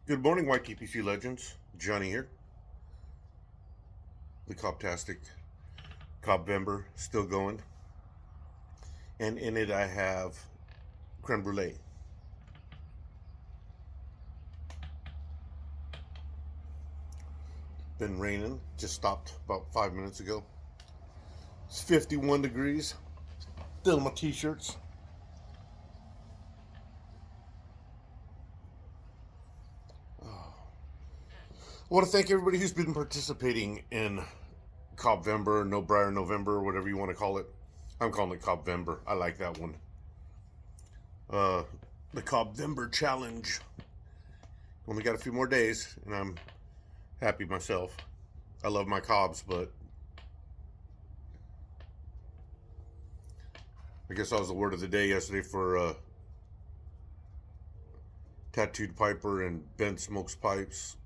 Good morning, YTPC legends. Johnny here. The Cobtastic Cobvember still going. And in it I have creme brulee. Been raining, just stopped about 5 minutes ago. It's 51 degrees. Still in my t-shirts. I want to thank everybody who's been participating in Cobvember, No Briar November, whatever you want to call it. I'm calling it Cobvember. I like that one. The Cobvember Challenge. Only got a few more days, and I'm happy myself. I love my cobs, but I guess that was the word of the day yesterday for Tattooed Piper and Ben Smokes Pipes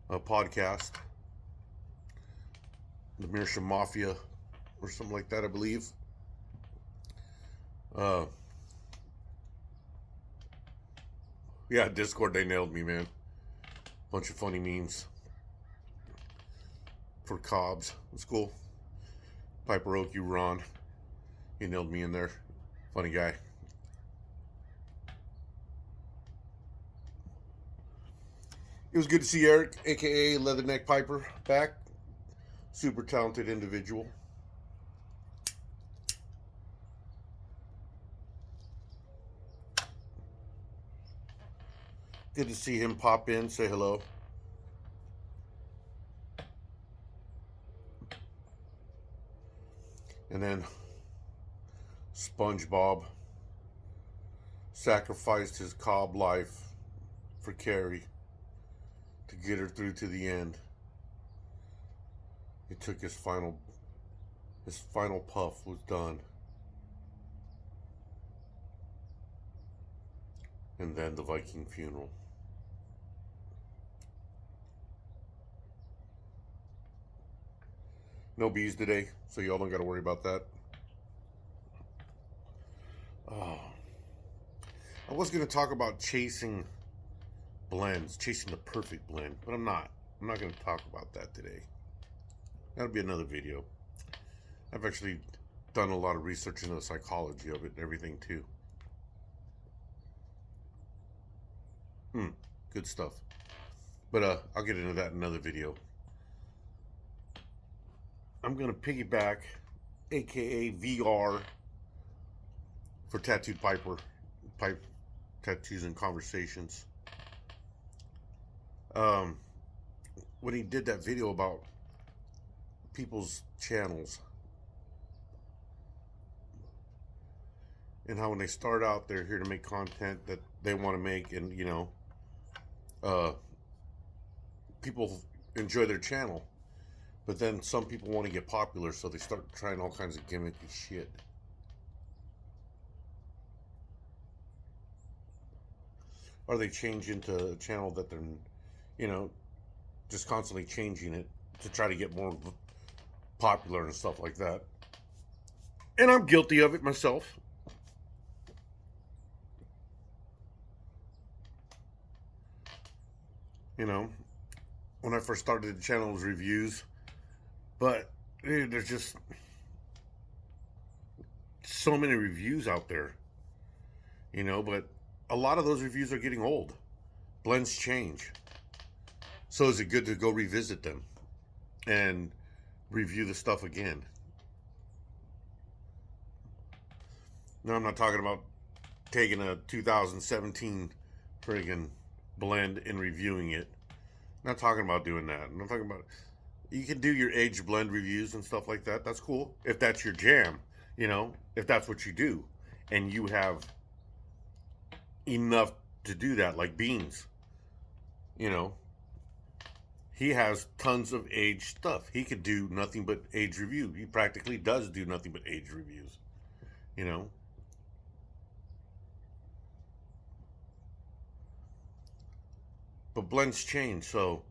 podcast. The Meerschaum Mafia or something like that, I believe. Yeah, Discord, they nailed me, man. Bunch of funny memes for cobs. It's cool. Piper Oak, you Ron. He nailed me in there. Funny guy. It was good to see Eric, aka Leatherneck Piper, back. Super talented individual. Good to see him pop in, say hello. And then SpongeBob sacrificed his cob life for Carrie to get her through to the end. He took his final puff was done. And then the Viking funeral. No bees today, so y'all don't got to worry about that. Oh. I was going to talk about chasing blends, chasing the perfect blend, but I'm not. I'm not going to talk about that today. That'll be another video. I've actually done a lot of research into the psychology of it and everything too. Good stuff. But I'll get into that in another video. I'm going to piggyback, aka VR, for Tattooed Piper, Pipe Tattoos and Conversations. When he did that video about people's channels and how when they start out, they're here to make content that they want to make, and people enjoy their channel. But then some people want to get popular, so they start trying all kinds of gimmicky shit. Or they change into a channel that they're, just constantly changing it to try to get more popular and stuff like that. And I'm guilty of it myself. When I first started the channel, it was reviews. But there's just so many reviews out there, but a lot of those reviews are getting old. Blends change. So is it good to go revisit them and review the stuff again? No, I'm not talking about taking a 2017 friggin' blend and reviewing it. I'm not talking about doing that. I'm not talking about... You can do your aged blend reviews and stuff like that. That's cool. If that's your jam, if that's what you do. And you have enough to do that, like Beans. He has tons of aged stuff. He could do nothing but age review. He practically does do nothing but age reviews. But blends change, so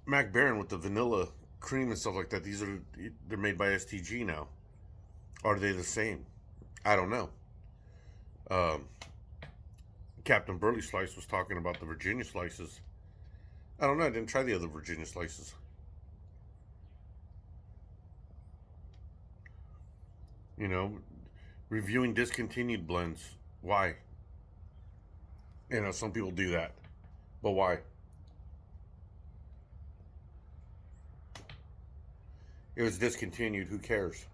Mac Baron with the vanilla cream and stuff like that, they're made by STG now. Are they the same? I don't know. Captain Burley Slice was talking about the Virginia slices. I don't know. I didn't try the other Virginia slices. You know, reviewing discontinued blends. Why? You know, some people do that. But why? It was discontinued. Who cares?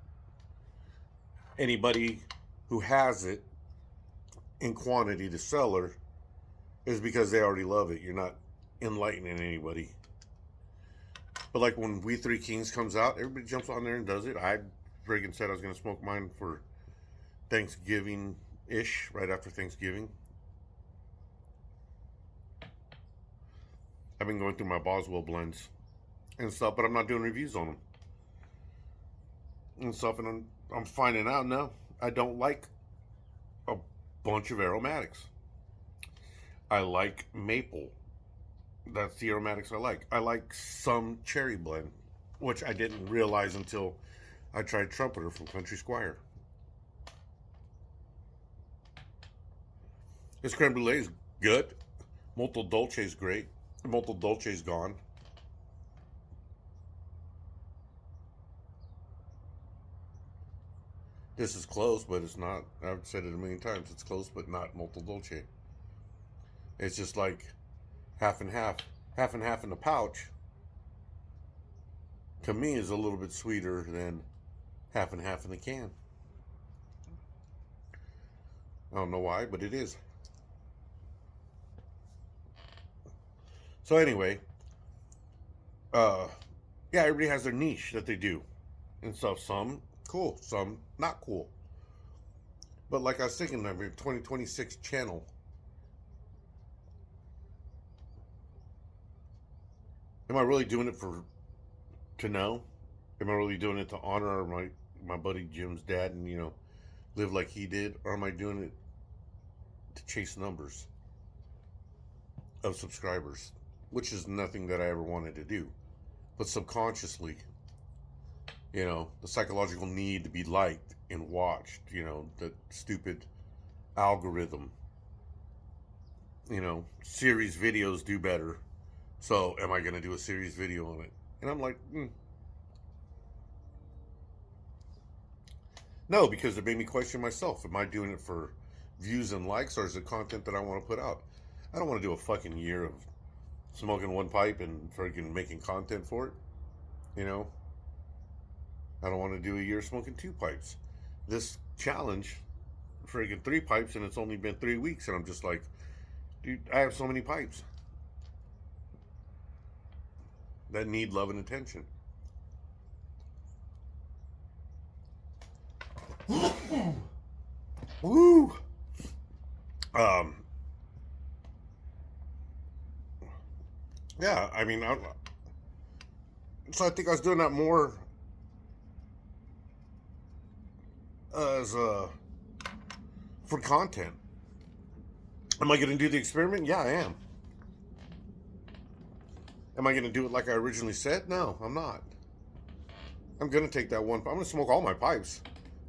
Anybody who has it in quantity to sell her is because they already love it. You're not enlightening anybody. But like when We Three Kings comes out, everybody jumps on there and does it. I friggin' said I was going to smoke mine for Thanksgiving-ish, right after Thanksgiving. I've been going through my Boswell blends and stuff, but I'm not doing reviews on them and stuff. And I'm finding out now I don't like a bunch of aromatics. I like maple. That's the aromatics I like. I like some cherry blend, which I didn't realize until I tried Trumpeter from Country Squire. This creme brulee is good. Molto Dolce is great. Molto Dolce is gone. This is close, but it's not. I've said it a million times. It's close, but not Molto Dolce. It's just like half and half. Half and half in the pouch, to me, is a little bit sweeter than half and half in the can. I don't know why, but it is. So anyway, yeah, everybody has their niche that they do and stuff. Some cool, some not cool. But like I was thinking, I mean, 2026 channel. Am I really doing it to know? Am I really doing it to honor my buddy Jim's dad and, you know, live like he did? Or am I doing it to chase numbers of subscribers? Which is nothing that I ever wanted to do. But subconsciously, you know, the psychological need to be liked and watched, you know, that stupid algorithm. You know, series videos do better. So am I going to do a series video on it? And I'm like, no, because it made me question myself. Am I doing it for views and likes, or is it content that I want to put out? I don't want to do a fucking year of smoking one pipe and freaking making content for it. You know? I don't want to do a year smoking 2 pipes. This challenge, freaking 3 pipes, and it's only been 3 weeks, and I'm just like, dude, I have so many pipes that need love and attention. Woo! Yeah, I mean, so I think I was doing that more as for content. Am I going to do the experiment? Yeah, I am. Am I going to do it like I originally said? No, I'm not. I'm going to take that one. I'm going to smoke all my pipes,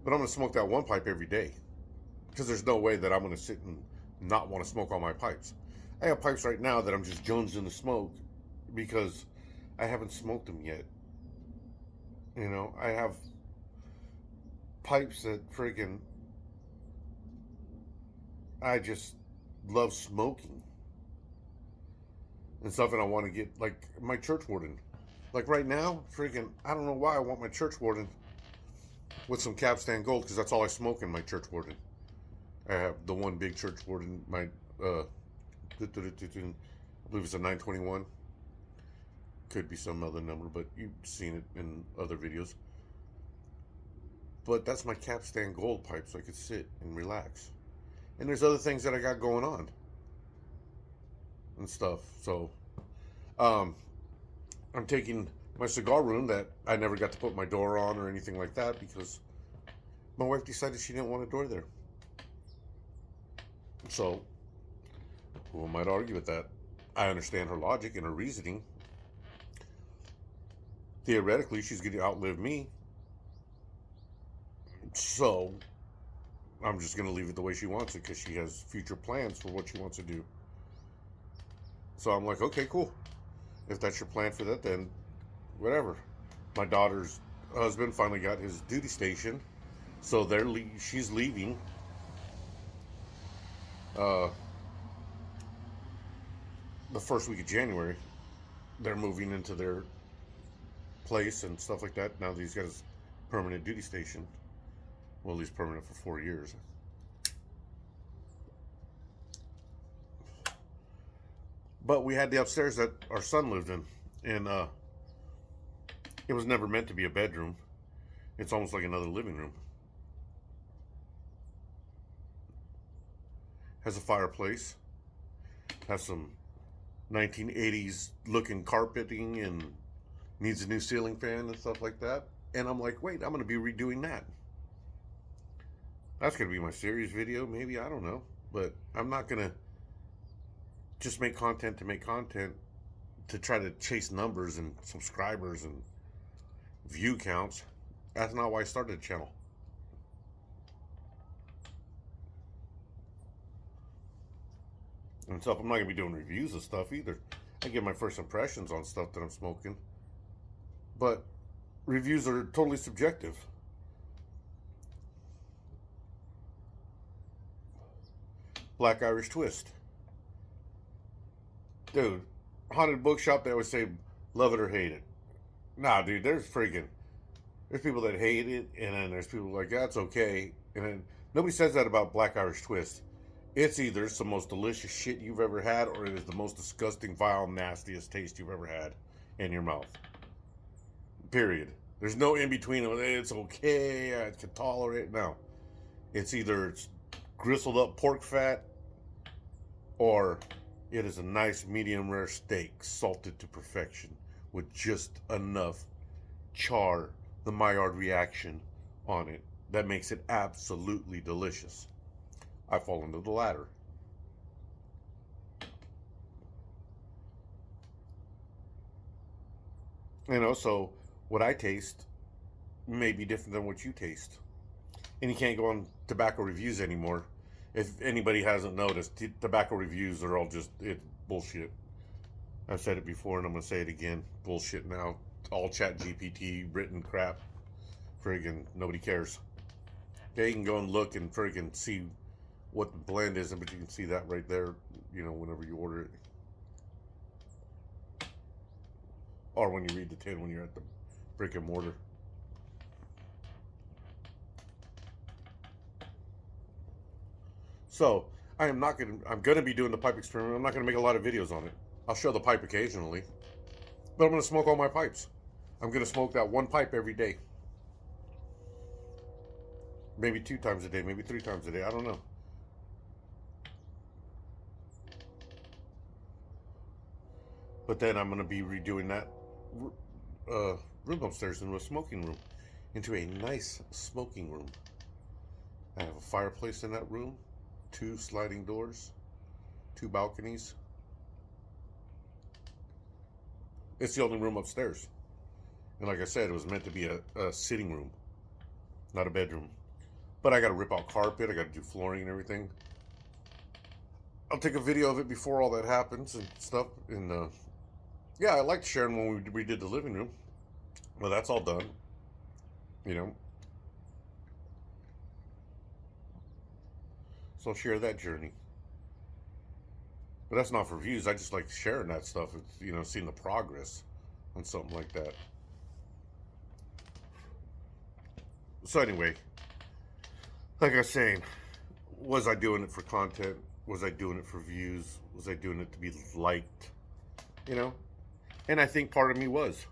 but I'm going to smoke that one pipe every day, because there's no way that I'm going to sit and not want to smoke all my pipes. I have pipes right now that I'm just jonesing to smoke because I haven't smoked them yet. You know, I have pipes that freaking I just love smoking and stuff, and I want to get like my church warden. Like right now, freaking, I don't know why I want my church warden with some Capstan Gold, because that's all I smoke in my church warden. I have the one big church warden, my I believe it's a 921. Could be some other number, but you've seen it in other videos. But that's my Capstan Gold pipe, so I could sit and relax. And there's other things that I got going on and stuff. So I'm taking my cigar room that I never got to put my door on or anything like that, because my wife decided she didn't want a door there. So who am I to argue with that? I understand her logic and her reasoning. Theoretically, she's going to outlive me. So I'm just going to leave it the way she wants it because she has future plans for what she wants to do. So I'm like, okay, cool. If that's your plan for that, then whatever. My daughter's husband finally got his duty station, so she's leaving uh, the first week of January. They're moving into their place and stuff like that. Now that he's got his permanent duty station. Well, he's permanent for 4 years. But we had the upstairs that our son lived in, and it was never meant to be a bedroom. It's almost like another living room. Has a fireplace. Has some 1980s looking carpeting and needs a new ceiling fan and stuff like that. And I'm like, wait, I'm going to be redoing that. That's going to be my series video, maybe, I don't know. But I'm not going to just make content to make content to try to chase numbers and subscribers and view counts. That's not why I started the channel. And so I'm not going to be doing reviews of stuff either. I give my first impressions on stuff that I'm smoking. But reviews are totally subjective. Black Irish Twist. Dude, haunted bookshop, they always say love it or hate it. Nah, dude, there's people that hate it, and then there's people like, that's okay. And then nobody says that about Black Irish Twist. It's either it's the most delicious shit you've ever had, or it is the most disgusting, vile, nastiest taste you've ever had in your mouth. Period. There's no in between. It's okay, I can tolerate it. No. It's either it's gristled up pork fat, or it is a nice medium rare steak, salted to perfection, with just enough char, the Maillard reaction on it, that makes it absolutely delicious. I fall into the latter. You know, so what I taste may be different than what you taste. And you can't go on tobacco reviews anymore. If anybody hasn't noticed, tobacco reviews are all just, it's bullshit. I've said it before and I'm going to say it again. Bullshit now. All chat GPT written crap. Friggin' nobody cares. Okay, you can go and look and friggin' see what the blend is, but you can see that right there, you know, whenever you order it. Or when you read the tin when you're at the brick and mortar. So, I'm going to be doing the pipe experiment. I'm not going to make a lot of videos on it. I'll show the pipe occasionally. But I'm going to smoke all my pipes. I'm going to smoke that one pipe every day. Maybe 2 times a day, maybe 3 times a day. I don't know. But then I'm going to be redoing that room upstairs into a smoking room. Into a nice smoking room. I have a fireplace in that room. 2 sliding doors. 2 balconies. It's the only room upstairs. And like I said, it was meant to be a sitting room. Not a bedroom. But I got to rip out carpet. I got to do flooring and everything. I'll take a video of it before all that happens and stuff. And yeah, I liked sharing when we did the living room. Well, that's all done. You know. So I'll share that journey. But that's not for views. I just like sharing that stuff. It's, you know, seeing the progress on something like that. So anyway, like I was saying, was I doing it for content? Was I doing it for views? Was I doing it to be liked? You know? And I think part of me was.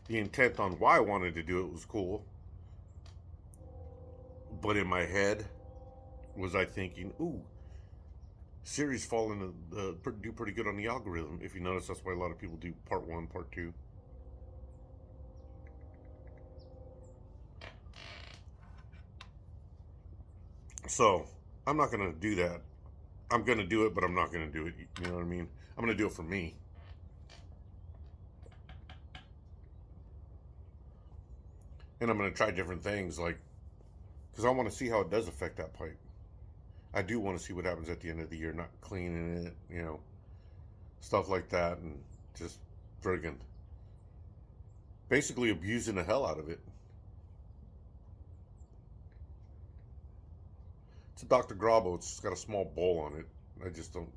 The intent on why I wanted to do it was cool. But in my head, was I thinking, ooh, series fall into do pretty good on the algorithm. If you notice, that's why a lot of people do part 1, part 2. So I'm not going to do that. I'm going to do it, but I'm not going to do it. You know what I mean? I'm going to do it for me. And I'm going to try different things, like because I want to see how it does affect that pipe. I do want to see what happens at the end of the year, not cleaning it, you know, stuff like that, and just friggin' basically abusing the hell out of it. It's a Dr. Grabo. It's got a small bowl on it. I just don't.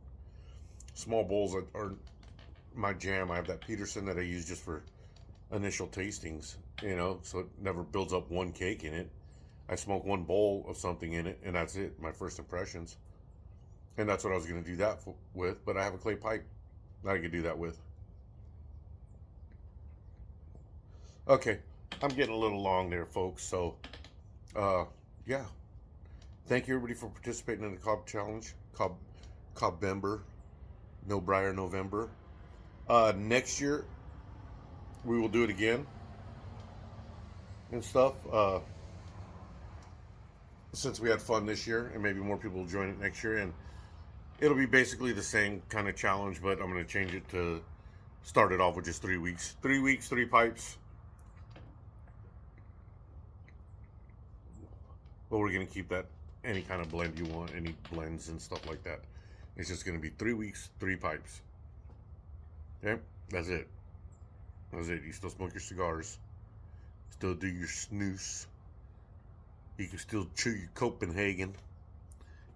Small bowls are my jam. I have that Peterson that I use just for initial tastings, you know, so it never builds up one cake in it. I smoke one bowl of something in it, and that's it. My first impressions, and that's what I was going to do that with. But I have a clay pipe that I could do that with. Okay, I'm getting a little long there, folks. So, yeah. Thank you everybody for participating in the Cobb Challenge, Cobbember, No Briar November. Next year we will do it again and stuff. Since we had fun this year, and maybe more people will join it next year, and it'll be basically the same kind of challenge, but I'm going to change it to start it off with just 3 weeks. 3 weeks, 3 pipes. But we're going to keep that any kind of blend you want, any blends and stuff like that. It's just going to be 3 weeks, 3 pipes. Okay, that's it. That's it. You still smoke your cigars, still do your snooze. You can still chew your Copenhagen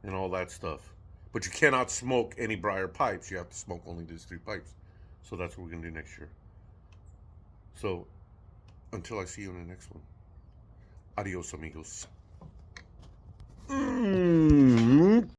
and all that stuff. But you cannot smoke any briar pipes. You have to smoke only these 3 pipes. So that's what we're going to do next year. So until I see you in the next one. Adios, amigos.